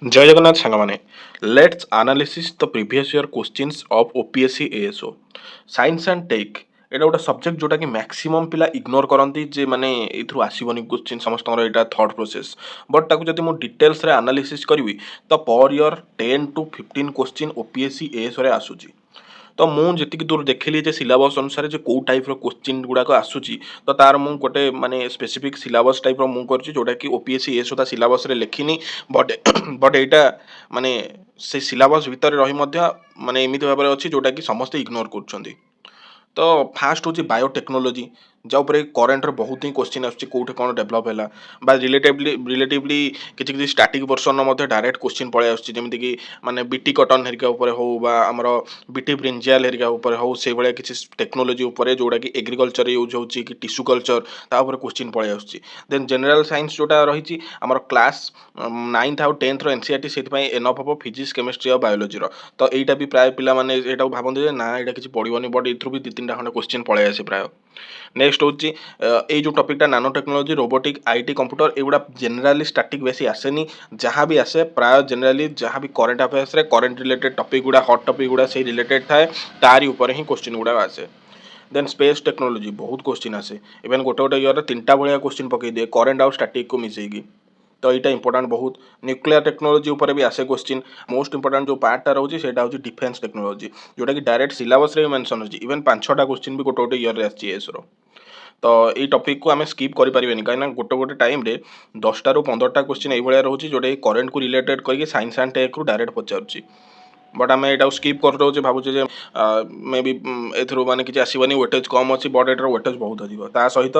जय जगन्नाथ सांगमाने let's analysis the previous year questions of OPSC ASO science and tech एटा गोटे सब्जेक्ट जोटा कि मैक्सिमम पिला इग्नोर करती जे माने एथुरु आसीबनी क्वेश्चन समस्त एटा थॉट प्रोसेस बट ताकू जदि मु डिटेल्स रे एनालिसिस करी तो per year 10 to 15 question OPSC ASO रे आसुची तो मुझे जी दूर देखिली जे सिलेबस अनुसार जो कौ टाइप क्वेश्चन गुड़ाक आसूची तो तार मु गोटे माने स्पेसिफिक सिलेबस टाइप मु कर जोटा कि ओपीएससी एएसओ सिलेबस रे लिखिनी बट बट एटा माने से सिलेबस भितर रही माने एमती भाव में अच्छी जोटा कि समस्ते इग्नोर कर तो फास्ट हूँ बायोटेक्नोलोजी जो करेन्ट बहुत ही क्वेश्चन आसुच्छी कौन डेभलप है रिलेटिवली किसी स्टाटिक वर्सन डायरेक्ट क्वेश्चन पलि आसमी माने बीटी कटन हेरिका हो आमर बीटी ब्रिंजियाल हेरिका हो से भाया किसी टेक्नोलोजी जोटा कि एग्रीकल्चर यूज हो कि टिश्यू कल्चर क्वेश्चन पलि आसुच्छी देन जनरल साइंस जोटा रही आमर क्लास 9th आउ 10th एनसीईआरटी से एनफ हम फिजिक्स केमिस्ट्री और बायोलोजी तो यहाँ भी प्राय पिला माने भावते ना यहाँ किसी पड़ोनी बट ये भी 2-3टा खंडे क्वेश्चन पलि आसे प्राय नेक्स्ट हूँ ये जो टॉपिकटा nano technology robotic IT computer एगुड़ा जनरली स्टैटिक बेसी आसेनी जहाँ भी आसे प्राय जनरली जहाँ भी करेन्ट अफेयर्स रे करेन्ट रिलेटेड टॉपिक गुड़ा हॉट टॉपिक गुड़ा से रिलेटेड थाए तारी ऊपर ही क्वेश्चन गुड़ा आसे देन स्पेस टेक्नोलॉजी बहुत क्वेश्चन आसे इवन गोटे गोटे ईयर 3टा भाया क्वेश्चन पकई दिए करेन्ट आउ स्टैटिक को मिसेगी तो यहाँ इंपोर्टाट बहुत न्यूक्लियर टेक्नोलॉजी उपर भी आसे क्वेश्चन मोस्ट इंपोर्टाट जो पार्टा रोचे सेटा हूँ डिफेन्स टेक्नोलॉजी जोटा कि डायरेक्ट सिलेबस रे मेंशन होची इवन 5-6टा क्वेश्चन भी गोटे गोटे ईयर आसी एसरो तो ये टॉपिक को आम स्कीप करें कहीं गोटे गोटे टाइम 10टा ରୁ 15टा क्वेश्चन ये रोचे जोटा करेन्ट को रिलेटेड करके साइंस एंड टेक रु डायरेक्ट पचार बट आम यहाँ स्कीप कर दे भावुचे मे बी एथुरु माने किसी आसवानी वेटेज कम अच्छी बट एटर वेटेज बहुत अधिक सहित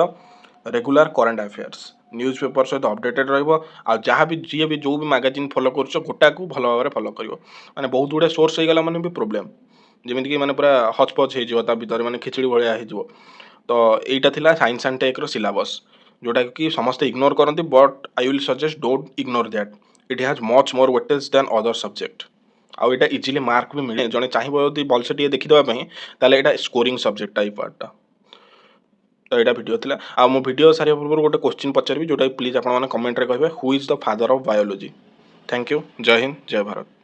regular current affairs news paper सहित अपडेटेड रहा भी जी भी जो भी मैगजीन फॉलो कर गोटा को भल भाव फॉलो कर माने बहुत गुड़े सोर्स हो गला भी प्रोब्लेम जमीक मैंने पूरा हचपच हो भर माने खिचड़ी भाया हो तो यहाँ थिला साइंस एंड टेक सिलेबस जोटा कि समस्त इग्नोर करती but I will suggest don't ignore that it has much more weightage than other subject आउ यहाँ इजिली मार्क भी मिले जड़े चाहिए भलसे टे देखीदेवाई यहाँ स्कोरिंग सब्जेक्ट ये पार्टा तो यहाँ वीडियो थी आ मो वीडियो सारे पूर्व गोटे क्वेश्चन पचारि जोटा प्लीज आप कमेंट रे कहे who is the father of biology thank you जय हिंद जय भारत।